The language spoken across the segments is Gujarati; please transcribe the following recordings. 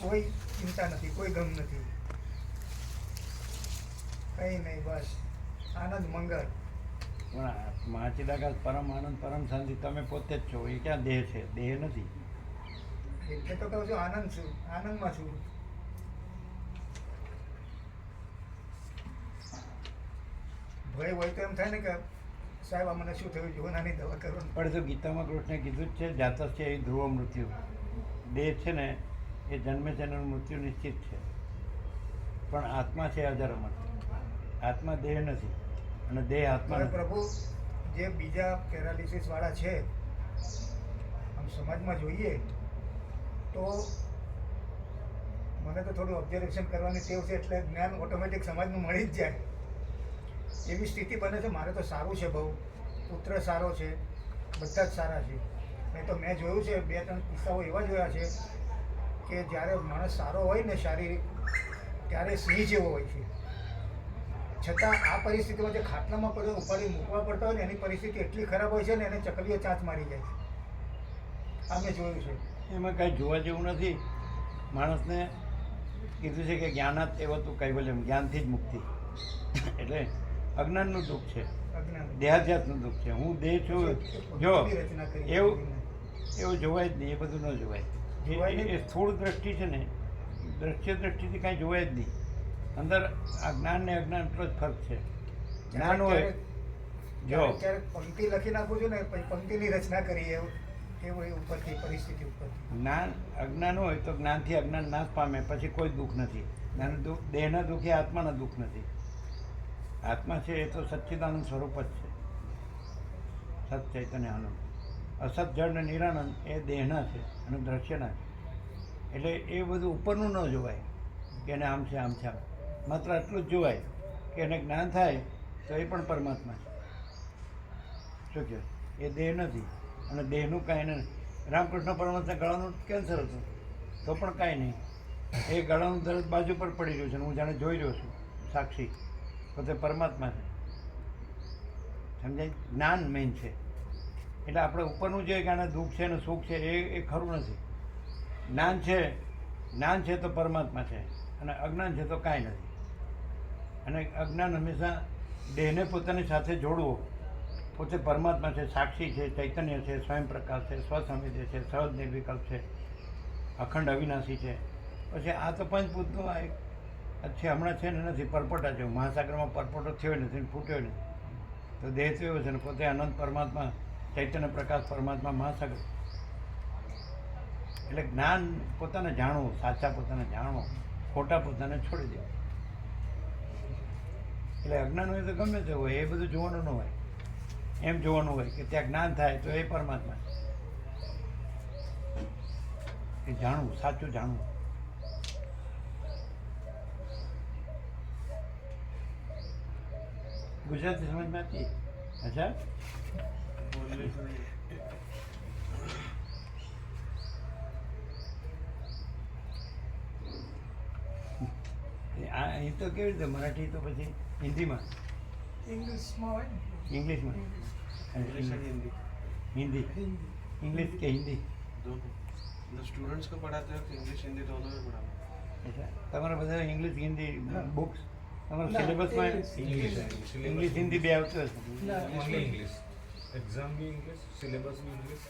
કોઈ ચિંતા નથી, કોઈ ગમ નથી, કંઈ નહીં, બસ આનંદ મંગળ. પણ મહાચિદાકાશ પરમ આનંદ પરમ શાંતિ તમે પોતે જ છો. એ ક્યાં દેહ છે? દેહ નથી. એટલે તો કહું છું આનંદ છું, આનંદમાં છું. ભય હોય તો એમ થાય ને કે સાહેબ આ મને શું થયું, જોનાની દવા કરો. પણ તો ગીતામાં કૃષ્ણે કીધું જ છે, જાતસ્ય એ ધ્રુવ મૃત્યુ. દેહ છે ને એ જન્મે છે એનું મૃત્યુ નિશ્ચિત છે, પણ આત્મા છે અજર અમર. આત્મા દેહ નથી અને દેહ આત્મા હવે નથી. પ્રભુ જે બીજા પેરાલિસિસ વાળા છે આમ સમાજમાં જોઈએ તો મને તો થોડું ઓબ્ઝર્વેશન કરવાની ટેવ છે, એટલે જ્ઞાન ઓટોમેટિક સમાજનું મળી જ જાય એવી સ્થિતિ બને છે. મારે તો સારું છે, બહુ પુત્ર સારો છે, બધા જ સારા છે. નહીં તો મેં જોયું છે 2-3 કિસ્સાઓ એવા જોયા છે કે જ્યારે માણસ સારો હોય ને શારીરિક, ત્યારે સિંહ જેવો હોય છે, છતાં આ પરિસ્થિતિમાં જે ખાટલામાં પડ્યો ઉપાડી મૂકવા પડતા હોય ને એની પરિસ્થિતિ એટલી ખરાબ હોય છે ને એને ચકલીઓ ચાંચ મારી જાય છે. આ મેં જોયું છે. એમાં કાંઈ જોવા જેવું નથી. માણસને કીધું છે કે જ્ઞાનાત એવો તું કૈવલ્યમ, જ્ઞાનથી જ મુક્તિ. એટલે અજ્ઞાનનું દુઃખ છે, અજ્ઞાન દેહાધ્યાસનું દુઃખ છે. હું દેહ છું જો રચના કરી એવું જોવાય જ નહીં. એ બધું ન જોવાય. એ સ્થૂળ દ્રષ્ટિ છે ને, દ્રશ્ય દ્રષ્ટિથી કાંઈ જોવાય જ નહીં. અંદર આ જ્ઞાન ને અજ્ઞાન એટલો જ ફરક છે. જ્ઞાન હોય જો ક્યારેક પંક્તિ લખી નાખું છું ને પછી પંક્તિની રચના કરી એવું એ ઉપરથી પરિસ્થિતિ ઉપરથી. જ્ઞાન અજ્ઞાન હોય તો જ્ઞાનથી અજ્ઞાન નાશ પામે, પછી કોઈ દુઃખ નથી. જ્ઞાન દુઃખ, દેહના દુઃખ એ આત્માના દુઃખ નથી. આત્મા છે એ તો સચ્ચિદાનંદ સ્વરૂપ જ છે, સત ચૈતન્ય આનંદ. અસત જળ ને નિરાનંદ એ દેહના છે અને દ્રશ્યના છે. એટલે એ બધું ઉપરનું ન જોવાય કે એને આમ છે આમ છે આમ. માત્ર એટલું જ જોવાય કે એને જ્ઞાન થાય તો એ પણ પરમાત્મા છે. શું કહે? એ દેહ નથી અને દેહનું કાંઈ નહીં. રામકૃષ્ણ પરમહંસના ગળાનું કેન્સર હતું તો પણ કાંઈ નહીં. એ ગળાનું દર્દ બાજુ પર પડી રહ્યું છે અને હું જાણે જોઈ રહ્યો છું, સાક્ષી. પોતે પરમાત્મા છે. સમજાય? જ્ઞાન મેઇન છે. એટલે આપણે ઉપરનું જોઈએ કે આને દુઃખ છે ને સુખ છે એ ખરું નથી. જ્ઞાન છે, જ્ઞાન છે તો પરમાત્મા છે અને અજ્ઞાન છે તો કાંઈ નથી. અને અજ્ઞાન હંમેશા દેહને પોતાની સાથે જોડવો. પોતે પરમાત્મા છે, સાક્ષી છે, ચૈતન્ય છે, સ્વયં પ્રકાશ છે, સ્વસંવેદ્ય છે, સહજ નિર્વિકલ્પ છે, અખંડ અવિનાશી છે. પછી આ તો પંચભૂતનું આ એક છે, હમણાં છે ને નથી, પરપોટા છે. મહાસાગરમાં પરપોટો થયો નથી, ફૂટ્યો નથી. તો દેહ તો એવો છે ને પોતે અનંત પરમાત્મા, ચૈતન્ય પ્રકાશ પરમાત્મા, મહાસાગર. એટલે જ્ઞાન પોતાને જાણવું, સાચા પોતાને જાણવો, ખોટા પોતાને છોડી દેવું. એટલે અજ્ઞાન હોય તો ગમે તે હોય, એ બધું જોવાનું ન હોય. એમ જોવાનું હોય કે ત્યાં જ્ઞાન થાય તો એ પરમાત્મા છે. એ જાણવું, સાચું જાણવું. ગુજરાતી સમજમાં હતી? અચ્છા, અહીં તો કેવી રીતે મરાઠી તો પછી હિન્દીમાં, ઇંગ્લિશમાં હોય ને, ઇંગ્લિશમાં, हिंदी, इंग्लिश के हिंदी दोनों स्टूडेंट्स को पढ़ाते हो इंग्लिश हिंदी दोनों में पढ़ाते अच्छा. તમારા બધા ઇંગ્લિશ હિન્દી બુક્સ તમારા સિલેબસમાં ઇંગ્લિશ હિન્દી બે આવતું હશે? ઓનલી ઇંગ્લિશ, એક્ઝામ બી ઇંગ્લિશ, સિલેબસ બી ઇંગ્લિશ.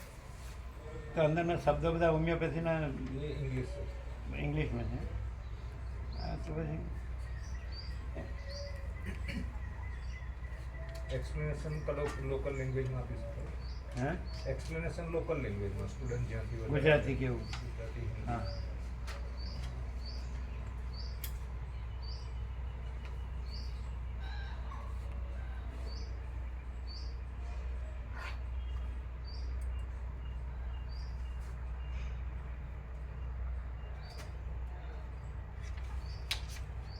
તો અંદરના શબ્દો બધા હોમિયોપેથીના ये इंग्लिश है. ઇંગ્લિશમાં છે. હા તો પછી एक्सप्लेनेशन लोकल लैंग्वेज में આપી શકો. હા एक्सप्लेनेशन लोकल लैंग्वेज में स्टूडेंट જ્યાંથી વધારે ગુજરાતી કેવું? ગુજરાતી, હિન્દી. હા.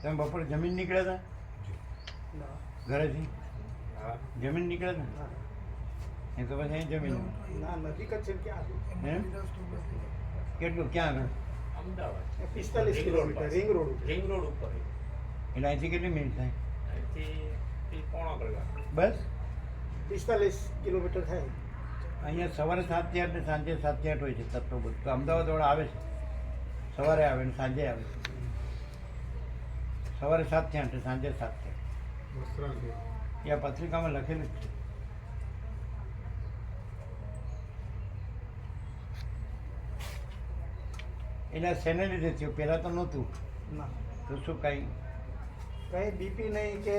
તમે બપોરે જમીન નીકળ્યા હતા ઘરેથી? હા, જમીન નીકળ્યા હતા? એ તો પછી અહીં જમીન ના નજીક જ છે. ક્યાં હે? કેટલું? ક્યાં આગળ? અમદાવાદ 45 કિલોમીટર રિંગ રોડ ઉપર. રિંગ રોડ ઉપર એટલે અહીંથી કેટલી મિનિટ થાય? અહીંથી પોણો કલાક. બસ 45 કિલોમીટર થાય. અહીંયા સવારે 7 થી 8 ને સાંજે 7 થી 8 હોય છે તત્વ બધું. તો અમદાવાદ વાળા આવે છે સવારે આવે ને સાંજે આવે. સવારે 7 થી 8, સાંજે 7 થી. એ આ પત્રિકામાં લખેલું જ છે. એના શેને લીધે થયું? પહેલાં તો નહોતું. ના તો શું કાંઈ કંઈ બીપી નહીં કે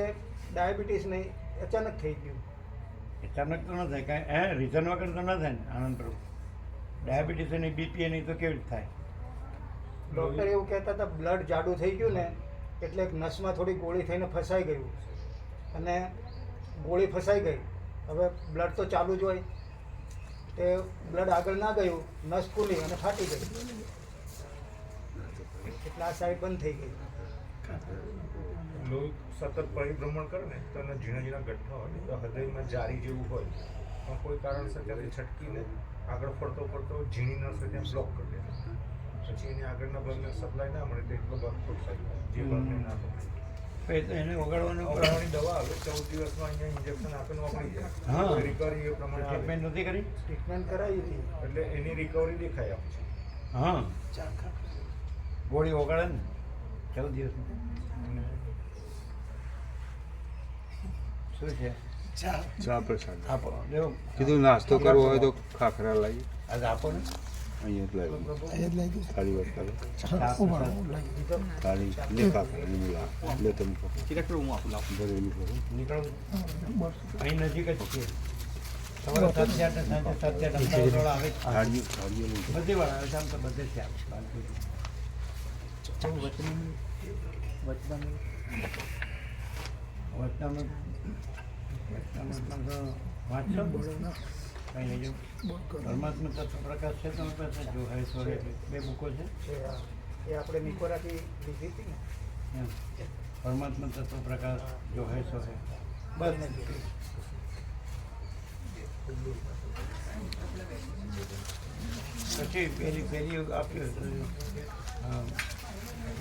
ડાયાબિટીસ નહીં, અચાનક થઈ ગયું. અચાનક તો ન થાય કાંઈ રીઝન વગર તો ન થાય ને આનંદ પ્રભુ. ડાયાબિટીસ અને બીપી એની તો કેવી રીતે થાય? ડૉક્ટર એવું કહેતા હતા બ્લડ જાડું થઈ ગયું ને એટલે એક નસમાં થોડી ગોળી થઈને ફસાઈ ગયું, અને ગોળી ફસાઈ ગઈ, હવે બ્લડ તો ચાલુ જ હોય, તે બ્લડ આગળ ના ગયું, નસ ફૂલી અને ફાટી ગઈ, એટલે આ સાઈડ બંધ થઈ ગઈ. લોહી સતત પરિભ્રમણ કરે ને તો એના ઝીણા ઝીણા ગઠ્ઠા હોય ને તો હૃદયમાં જારી જેવું હોય, પણ કોઈ કારણસર ત્યારે છટકીને આગળ ફરતો ફરતો ઝીણી નસ હોય ત્યાં બ્લોક કરી દે, પછી એને આગળના ભાગને સપ્લાય ના મળે તો એટલો ભાગ ખોટસાઈ જાય, જે ભાગને ના પકડે. પછી તો એને ઓગાળવાનું ઓગળવાની દવા આવે 14 દિવસમાં અહીંયા ઇન્જેક્શન આપીને ઓગળી હા. જાય, રિકવરી એ પ્રમાણે આવે. ટ્રીટમેન્ટ નથી કરી? ટ્રીટમેન્ટ કરાવી હતી. એટલે એની રિકવરી દેખાય આપશે. હા, ગોળી ઓગાળે ને 14 દિવસમાં. શું છે? ચા પ્રસાદ આપો, લેવો. કીધું નાસ્તો કરવો હોય તો ખાખરા લાવી આજે આપો ને. અહીંયા જ લાવી ખાલી વાત કરો ચા પ્રસાદ. ખાલી લે ખાખરા ને મુલા લે તમે ભરેલું કરો નીકળો. અહીં નજીક જ છીએ. સવારે 7 થી 8 ને સાંજે 7 થી 8 અમદાવાદવાળા આવે જ. થાળીઓ થાળીઓ બધી વાળા આવે છે, આમ તો બધે જ આવે. વચનામૃત વાંચશો? કંઈ નહીં. જો પરમાત્મા તત્વ પ્રકાશ છે તમારી પાસે? જો હરેશ્વરી એટલે 2 બુકો છે. એ આપણે નિકોરાથી લીધી હતી ને. એમ. પરમાત્મા તત્વ પ્રકાશ જો હરેશ્વરી બસ નથી. પછી પેલી આપ્યું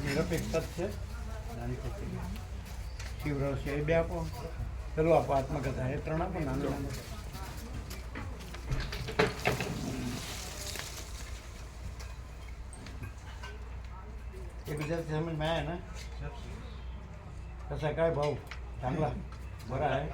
નિરપેક્ષ તત્વ છે, નાની પછી શિવરસ છે, એ 2 આપો. પેલું આપો આત્મકથા, એ 3 આપો નાનું નાનું. એ ગુજરાती समझ में आया ना? कसा काय भाऊ? चांगला बरा आहे?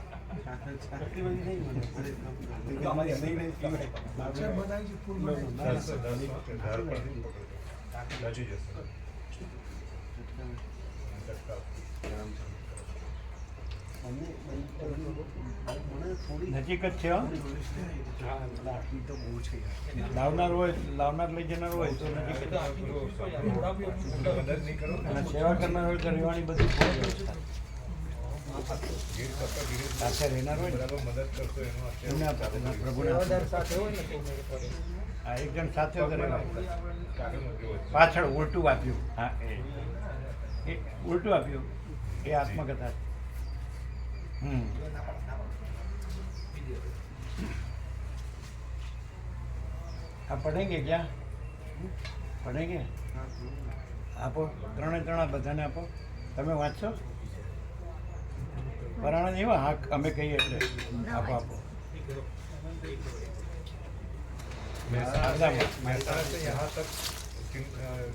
નજીક જ છે. લાવનાર લઈ જનાર હોય તો નજીક જ. મદદ નહીં કરો ને. અને સેવા કરનાર હોય તો રહેવાની બધી પૂરી વ્યવસ્થા. સાથે રહેનાર હોય ને બરાબર મદદ કરશો એનો એમને અત્યારે આપણે પ્રભુને સેવાદાર સાથે હોય ને તો મેળ પડે. હા, એક જણ સાથે વગર રહેવાય. કાગળમાં કેવો છે? પાછળ ઉલટું આપ્યું. હા, એ ઉલટું આપ્યું એ આત્મકથા છે. आप पढ़ेंगे क्या? पढ़ेंगे? આપો 3 બધાને આપો. તમે વાંચશો? પરાણા નહીં હા, અમે કહીએ એટલે આપો આપો. महसाना से यहाँ तक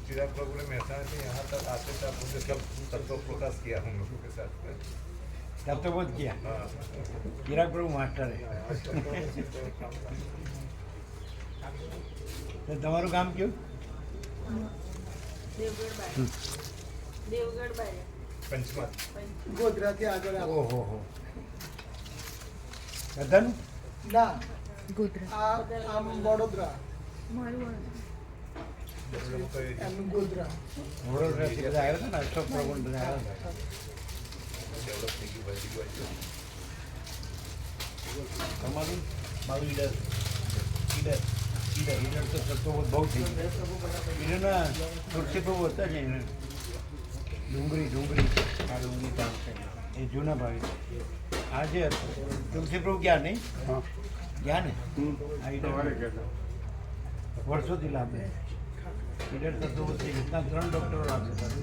चिराग प्रभु ने महसाना से यहाँ तक आते थे आपने सब तत्व प्रकाश किया हम लोगों के साथ में। तब तो बहुत किया. हाँ चिराग प्रभु मास्टर है. તો તમારું ગામ કયું? દેવગઢ બાય पंचमत ગોધરાથી આગળ આવો. ઓહો હો. બધાનું? ના, ગોધરા આમ વડોદરા, મારું એમનું ગોધરા. વડોદરાથી બધા આવ્યા હતા ને, અશોક પ્રભુ ને બધા આવ્યા હતા. डेवलप की वैसी वैसी તમારું? મારું ઈડર. ઈડર તો સત્તો બહુ થઈ ગયું. ઈડરના તુલસી પ્રભુ હતા જ એને. ડુંગરી આ ડુંગરી ગામ છે એ જૂના ભાવી. આજે તુલસી પ્રભુ ગયા નહીં? ગયા ને? આ ઈડર વર્ષોથી લાભ લે. ઈડર થતો થઈ ગયું. 3 ડૉક્ટરો લાભ લેતા હતા.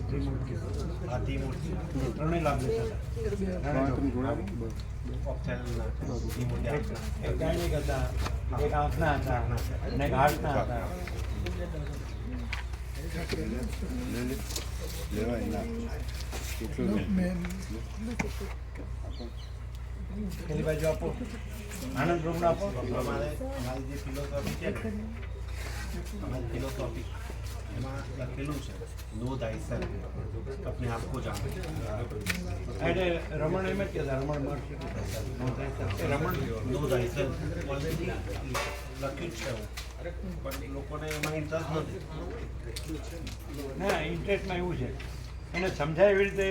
ત્રિમૂર્તિ, ત્રણેય લાભ લેતા હતા. એક ગાયનિક હતા, એક આંખના હતા અને એક હાર્ટના હતા. લેવાય ના કેટલું લે? પેલી બાજુ આપો, આનંદ પ્રભુને આપો. અમારી જે ફિલોસોફી છે ને, અમારી ફિલોસોફી એમાં લખેલું છે નો thyself, अपने आप को जानो. એટલે રમણ એમ જ કહેતા, રમણ મહર્ષિ રમણ નો thyself ઓલરેડી લખ્યું જ છે એવું. પણ લોકોને એમાં ઇન્ટરેસ્ટ નથી. ના, ઇન્ટરેસ્ટમાં એવું છે, એને સમજાય એવી રીતે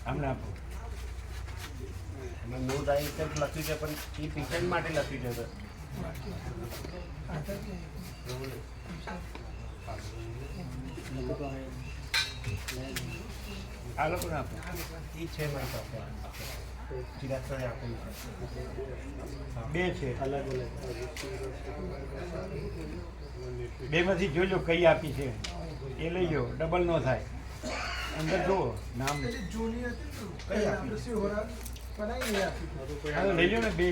આમને આપો. એમાં નો thyself લખ્યું છે પણ એ પેશન્ટ માટે લખ્યું છે સર. આ લોકોને આપો. એ છે મારી પાસે ચિરાગ સરે આપેલું છે. બે છે, બેમાંથી જોજો કઈ આપી છે એ લઈ જાઓ, ડબલ ન થાય. અંદર જુઓ નામ. કઈ આપી? હા, તો લઈ જાઓ ને બે.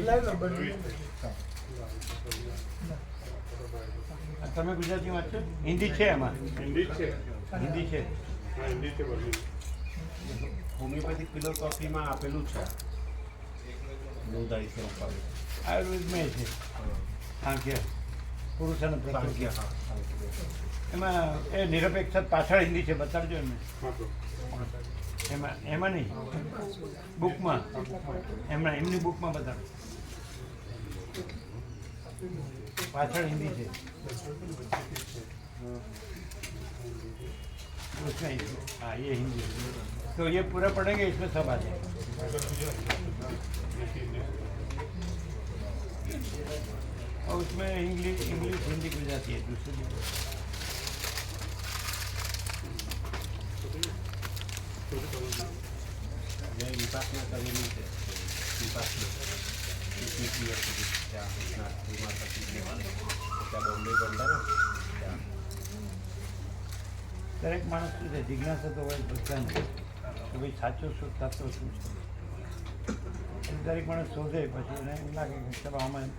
તમે ગુજરાતી વાંચો? હિન્દી છે એમાં? હિન્દી છે. હોમિયોપેથિક ફિલોસોફીમાં આપેલું છે નો thyself પર. આયુર્વેદમાં છે સાંખ્ય, પુરુષ અને સાંખ્ય, પ્રકૃતિ. હા, સાંખ્ય. એમાં એ નિરપેક્ષ પાછળ હિન્દી છે, બતાડજો એમને. એમાં નહીં, બુકમાં એમની બુકમાં બતાડો. पाछड़ हिंदी से उसमें हाँ ये हिंदी तो ये पूरा पढ़ेंगे, इसमें सब आ जाएगा। और उसमें इंग्लिश हिंदी की जाती है दूसरी। મેં વિપાસના કરેલી છે. વિપાસના 21 યર સુધી ત્યાં નાગપુરમાં પછી ત્યાં બોમ્બે બનતા ને ત્યાં. દરેક માણસ શું છે, જિજ્ઞાસા તો હોય બધાને કે ભાઈ સાચું શું તત્વ શું છે. દરેક માણસ શોધે પછી એને એમ લાગે કે ચલો આમાં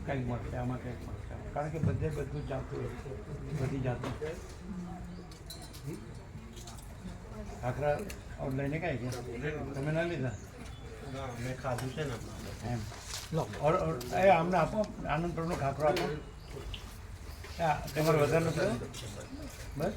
કંઈક મળશે, આમાં કંઈક મળશે, કારણ કે બધે બધું જાતું હોય, બધી જાતું. ખાખરા और लेने का है क्या? તમે ના લીધા ના મેં ખાધું છે ને એમ और એ આમને આપો, આનંદ પ્રભુનો ખાખરો આપો. તમારે વધારે નથી બસ.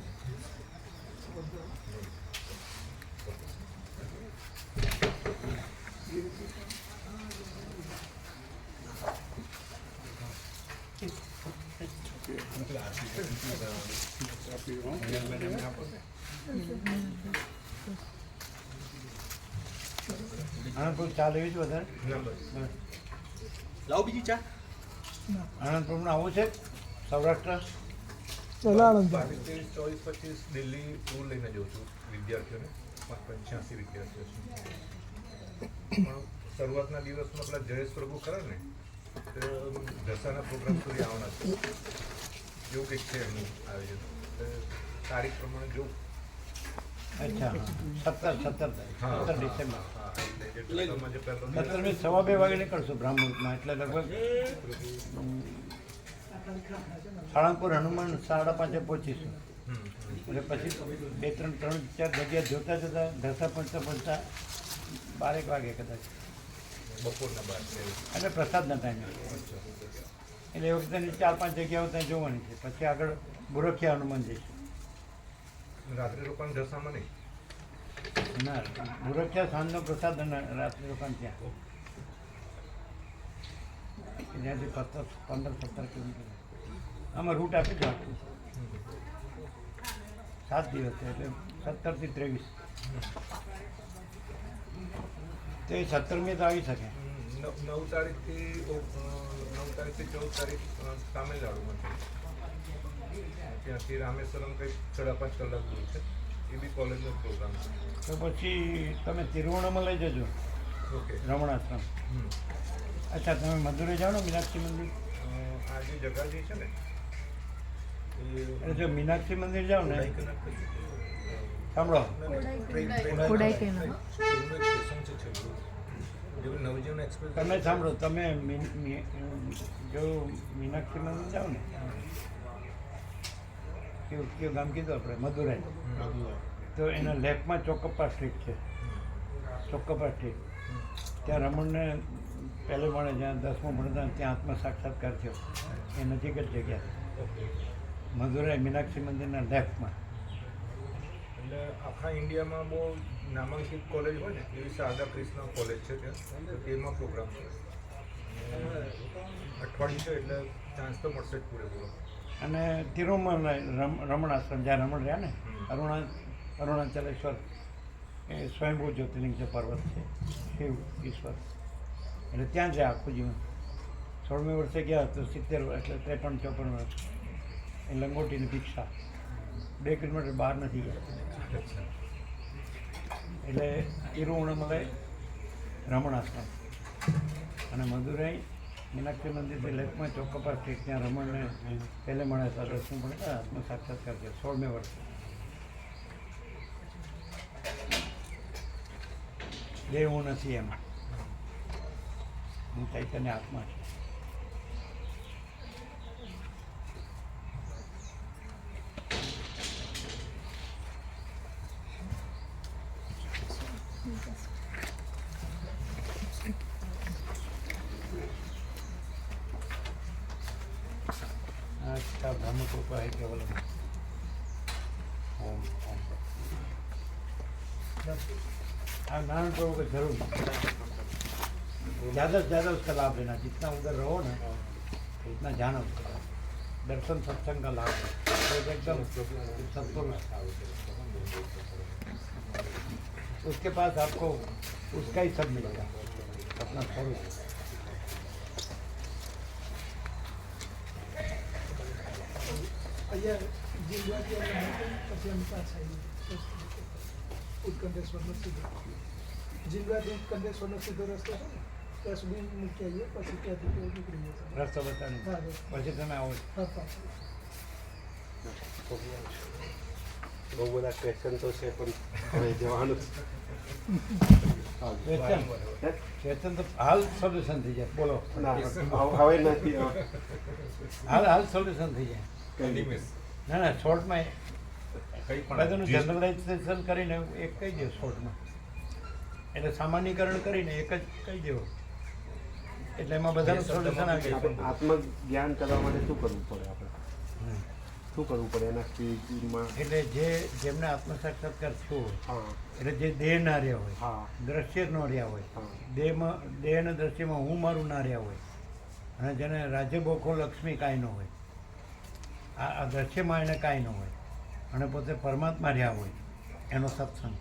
આનંદપુર ચા લેવી છે વધારે? લાવો બીજી ચા. આનંદપુરનું આવું છે સૌરાષ્ટ્ર? 22, 24, 25 દિલ્હી ટૂર લઈને જઉં છું વિદ્યાર્થીઓને. 85 વિદ્યાર્થીઓ છે. પણ શરૂઆતના દિવસમાં પેલા જયેશ પ્રભુ ખરા ને, તો દશાના પ્રોગ્રામ સુધી આવવાના છે એવું કંઈક છે એમનું આયોજન. તારીખ પ્રમાણે જોઉં. અચ્છા 17 ડિસેમ્બર. હા, એટલે જે પહેલો દિવસ 17 2:15 વાગે નીકળશું બ્રાહ્મણમાં, એટલે લગભગ સાળંગપુર હનુમાન 5:30 પહોંચીશું. એટલે પછી 2-3 જગ્યા જોતા ઢસા પહોંચતા 12 વાગે કદાચ, બપોરના બાદ છે. એટલે પ્રસાદના ટાઈમે. એટલે એ વખતે 4-5 જગ્યાઓ ત્યાં જોવાની છે. પછી આગળ બુરખિયા હનુમાન જઈશું. રાત્રે રોકાણ દશામાં નહીં. ના, બુરખિયા સાંજનો પ્રસાદ અને રાત્રિ રોકાણ ત્યાં. ત્યાંથી 15-17 કિલોમીટર આમાં રૂટ આપી દો આટલું. 7 દિવસ છે, એટલે 17 થી 23. તો એ 17મી તો આવી શકે. 9 તારીખથી 14 તારીખ તામિલનાડુમાં છે. ત્યાંથી રામેશ્વરમ કંઈક 5.5 કલાક દૂર છે. એ બી કોલેજનો પ્રોગ્રામ છે. તો પછી તમે તિરુવણામાં લઈ જજો ઓકે. રમણાશ્રમ. અચ્છા, તમે મદુரை જાઓ ને મીનાક્ષી મંદિર? આ જે જગા જે છે ને એટલે જો મીનાક્ષી મંદિર જાઓ ને, સાંભળો, કોડાઈ કેના નવજીવન એક્સપ્રેસ તમે સાંભળો, તમે જો મીનાક્ષી મંદિર જાઓ ને કયું ગામ કીધું આપણે મદુરાઈ. તો એના લેફ્ટમાં ચોકપ્પા સ્ટ્રીટ છે. ચોકપ્પા સ્ટ્રીટ ત્યાં રમણને પહેલે મળે જ્યાં 10મું ભણતા ત્યાં આત્મ સાક્ષાત્કાર થયો એ નજીક જ જગ્યા મદુરાઈ મીનાક્ષી મંદિરના લેફ્ટમાં. એટલે આખા ઇન્ડિયામાં બહુ નામાંકિત કોલેજ હોય ને એવી શારદા કૃષ્ણ કોલેજ છે ત્યાં, તો તેમાં પ્રોગ્રામ છે. અઠવાડિયું છે એટલે ચાન્સ તો મળશે જ પૂરેપૂરો. અને તિરુમલાઈ રમણ આશ્રમ જ્યાં રમણ રહ્યા ને અરુણાચલેશ્વર એ સ્વયંભૂ જ્યોતિર્લિંગ છે, પર્વત છે, શિવ ઈશ્વર, એટલે ત્યાં જ આખું જીવન. 16મી વર્ષે ગયા તો 70 એટલે 53-54 વર્ષ એ લંગોટીની ભિક્ષા 2 કિલોમીટર બહાર નથી ગયા. એટલે તિરુવણામલાઈ રમણ આશ્રમ અને મદુરાઈ મીનાક્ષી મંદિરથી લેફ્ટમાં ચોકપ્પા સ્ટ્રીટ ત્યાં રમણને પહેલે મળ્યા હતા. દર્શન પડતા આત્મ સાક્ષાત્કાર છે 16મી વર્ષે. દેહ હું નથી એમ, હું ચૈતન્ય આત્મા છું. अच्छा ब्रह्मकृपा है केवल ओम ओम नारायण प्रभु को जरूर ज़्यादा से ज़्यादा उसका लाभ लेना. जितना उधर रहो ना उतना जानो उसका दर्शन सत्संग का लाभ है. तो एकदम सत्पुरुष उसके पास आपको उसका ही सब मिलेगा, अपना स्वरूप. અહીંયા જીવવાથી પછી અમે પાછા આવીએ ઉત્કંઠેશ્વરનો સીધો જીવવાથી ઉત્કંઠેશ્વરનો સીધો રસ્તો છે ને ત્યાં સુધી મૂકી આવીએ પછી ત્યાંથી નીકળી જશે. રસ્તો બતાવી પછી તમે આવો. હા પાછું બહુ બધા ક્વેશ્ચન તો છે પણ હવે જવાનું ક્વેશ્ચન તો હાલ સોલ્યુશન થઈ જાય. બોલો. હવે નથી. હાલ સોલ્યુશન થઈ જાય. ના શોર્ટમાં બધાનું જનરલાઇઝેશન કરીને એક કહી દો શોર્ટમાં, એટલે સામાન્યકરણ કરીને એક જ કહી દેવો એટલે એમાં બધાનું સોલ્યુશન આવી જાય. આત્મજ્ઞાન કરવા માટે શું કરવું પડે આપણે? શું કરવું પડે એના સ્પીડમાં? એટલે જેમને આત્મ સાક્ષાત્કાર થયો હોય હા એટલે જે દેહ ના રહ્યા હોય, હા દ્રશ્ય ન રહ્યા હોય, હા. દેહ અને દ્રશ્યમાં હું મારું ના રહ્યા હોય, અને જેને રાજ્ય બોખો લક્ષ્મી કાંઈ ન હોય, આ દ્રશ્યમાં એને કાંઈ ન હોય અને પોતે પરમાત્મા રહ્યા હોય, એનો સત્સંગ.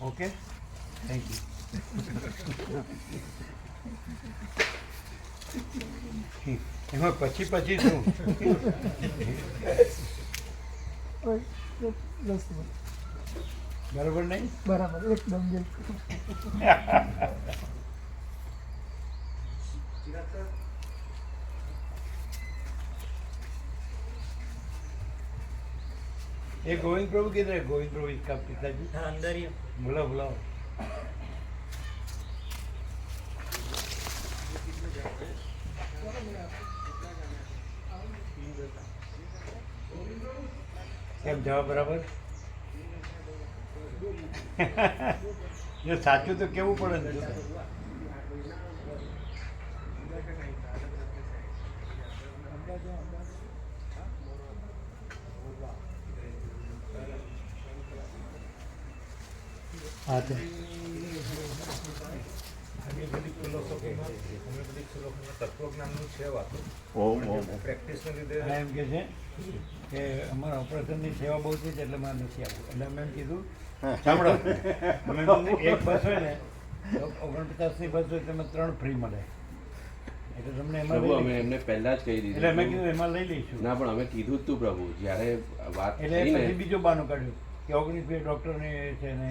Okay, thank you. એમાં પછી શું બરાબર નહીં? બરાબર એકદમ બિલકુલ. ये गोविंद प्रभु किधर है? गोविंद प्रभु इसका पिताजी अंदर ही बुलाओ बुलाओ. કેમ જવાબ બરાબર? જો સાચું તો કેવું પડે ને. હા તો આયુર્વેદિક ફિલોસોફીમાં હોમિયોપેથિક ફિલોસોફીમાં તત્વજ્ઞાનનું છે વાતો. ઓમ ઓમ પ્રેક્ટિસને લીધે આ એમ કે છે કે અમારા ઓપરેશનની સેવા બહુ થઈ છે એટલે મારે નથી આવવું. એટલે અમે એમ કીધું સાંભળો, અમે એક બસ હોય ને 49ની બસ હોય તેમાં 3 ફ્રી મળે, એટલે તમને એમાં પ્રભુ લઈ અમે લઈશું. એમને પહેલા જ કહી એટલે અમે દીધું કીધું એમાં લઈ લઈશું. ના પણ અમે કીધું જ તું પ્રભુ જ્યારે વાત એટલે થઈ પછી ને બીજું બહાનું કાઢ્યું કે 19 ડૉક્ટરને છે ને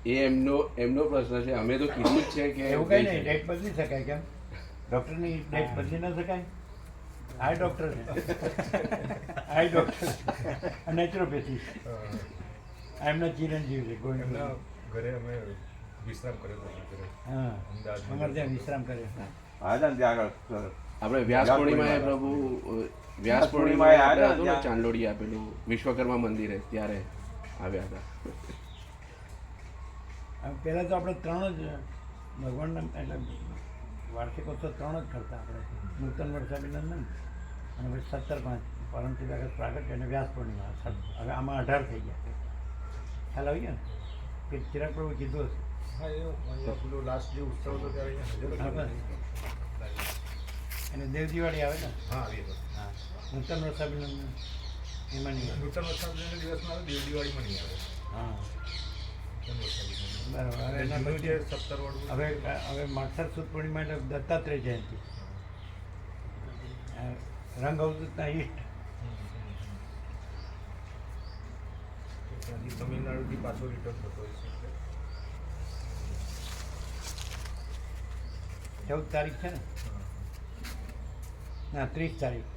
એ એમનો પ્રશ્ન છે. અમે તો કીધું જ છે કે એવું કંઈ નહીં, ડેટ બદલી શકાય. કેમ ડૉક્ટરની ડેટ બદલી ન શકાય? આ ડૉક્ટર છે, આ ડૉક્ટર નેચરોપેથી એમના ચિરંજીવ છે ગોવિંદ. એમના ઘરે અમે વિશ્રામ કર્યો હતો ઘરે હા, અમદાવાદમાં. અમારે ત્યાં વિશ્રામ કરે. હા ત્યાં આગળ આપણે વ્યાસ પૂર્ણિમાએ પ્રભુ વ્યાસ પૂર્ણિમાએ પૂર્ણિમાએ આવ્યા આપણે હતું ને ત્યાં. ચાંદોડી આપેલું વિશ્વકર્મા મંદિરે ત્યારે આવ્યા હતા. પહેલાં તો આપણે 3 જ ભગવાનના એટલે વાર્ષિકોત્સવ 3 જ કરતા આપણે નૂતન વર્ષ અભિનંદન અને પછી 17/5 પરમ તિલક સ્વાગત અને વ્યાસ પૂર્ણિમા. હવે આમાં 18 થઈ ગયા. ખ્યાલ આવી ગયો ને કે ચિરાગ પ્રભુ કીધું હશે. હા એ અહીંયા પેલો લાસ્ટ જે ઉત્સવ હતો ત્યારે અહીંયા હાજર હા, હતો. બસ. અને દેવ દિવાળી આવે ને હા આવી હતો. હા નૂતન વર્ષ અભિનંદન એમાં નહીં આવે. નૂતન વર્ષાભિનંદન દિવસમાં આવે, દેવ દિવાળીમાં નહીં આવે. હા નૂતન વર્ષાભિનંદન. બરાબર. હવે એના જૂનું પછી જે 17 વાળું હવે માગસર સુદ પૂર્ણિમા એટલે દત્તાત્રેય જયંતિ, રંગ અવધૂતના ઈષ્ટ. ત્યાંથી તમિલનાડુથી પાછો રિટર્ન થતો હોય છે. 14 તારીખ છે ને? ના 30 તારીખ.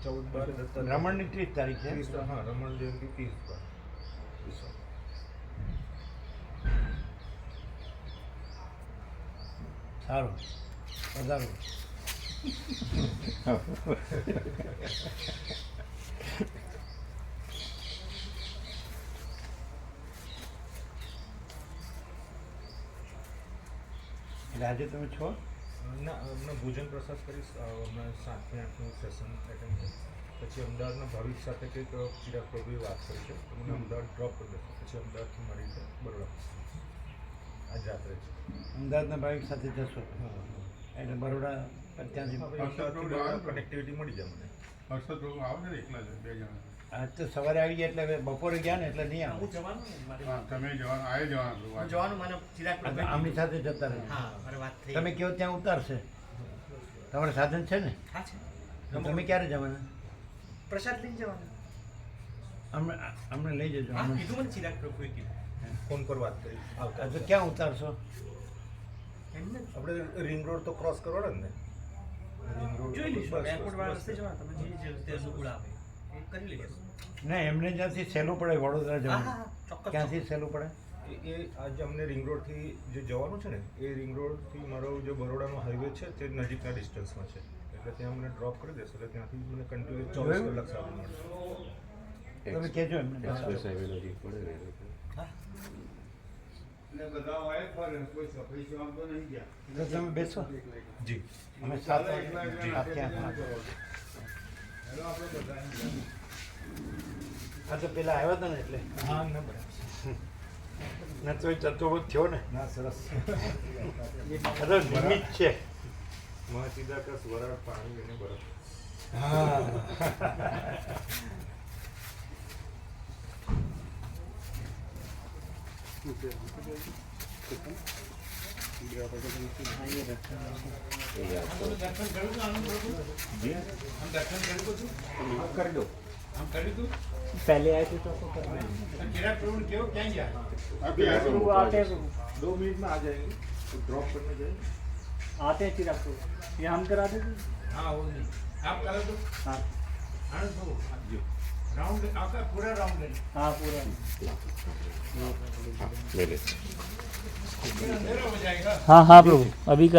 14/12 દત્તા રમણની 30 તારીખ છે. 30, હા રમણ જયંતિ 30 સારું વધારો. એટલે આજે તમે છો? ના હમણાં ભોજન પ્રસાદ કરીશ. હમણાં 7 થી 8નું સેશન એટેન્ડ કરીશ. પછી અમદાવાદના ભાવિક સાથે કંઈક ચિરાગ પ્રભુએ વાત કરી છે તો મને અમદાવાદ ડ્રોપ કરી દેશે. પછી અમદાવાદથી મળી રીતે બરોડા આજ રાત્રે છે. અમદાવાદના ભાવિક સાથે જશો એટલે બરોડા ત્યાંથી અમદાવાદથી કનેક્ટિવિટી મળી જાય મને. હર્ષદ પ્રભુ આવે ને એકલા જ 2 જણા. આજ તો સવારે આવી ગયા એટલે હવે બપોરે ગયા ને એટલે નહીં આવે. હા તમે જવાનું આવે જવાનું આમની સાથે જતા રહે. તમે કહો ત્યાં ઉતારશે. તમારે સાધન છે ને? તો તમે ક્યારે જવાના? પ્રસાદ લઈને જવાના. અમને લઈ જજો. ફોન પર વાત કરી આવતા તો ક્યાં ઉતારશો? આપણે રિંગ રોડ તો ક્રોસ કરવાનો જ ને. રિંગ રોડ જોઈ લઈશું. બસ, એરપોર્ટ બસ, વાળા બસ. રસ્તે જવાના. તમે જે તે અનુકૂળ આવે એ કરી લઈશું. ના એમને જ્યાંથી સહેલું પડે વડોદરા હા જવાનું. હા ચોક્કસ. ક્યાંથી સહેલું પડે? એ આજે અમને રિંગ રોડથી જે જવાનું છે ને એ રિંગ રોડથી મારો જે બરોડાનો હાઈવે છે તે નજીકના ડિસ્ટન્સમાં છે એટલે ત્યાં મને ડ્રોપ કરી દેશે એટલે ત્યાંથી મને કન્ટિન્યુઅસ 24 કલાક સારું મળશે. તમે કહેજો એમને. એક્સપ્રેસ હાઈવે નજીક પડે ને એટલે. તો તમે બેસો. જી અમે 7 વાગે 7 થી 8 હા તો પેલા આવ્યા હતા ને એટલે હા ના બરાબર ના તો ચતુર્ભુજ થયો ને. ના સરસ અરે નિમિત્ત છે. મહાચિદાકાશ વરાળ પાણી અને બરફ. હા કરી દો. पहले आए थे तो ચિરાગ પ્રભુ કેવો ક્યાં ગયા? अभी ऐसे वो आते हैं 2 मिनट में आ जाएंगे तो ड्रॉप करने जाएंगे. आते हैं चिराग को ये हम करा देते हाँ वो नहीं आप करो तो हाँ आनंद प्रभु राउंड आपका पूरा राउंड लेना. हाँ पूरा ले ले. अंधेरा हो जाएगा. हाँ हाँ प्रभु अभी करा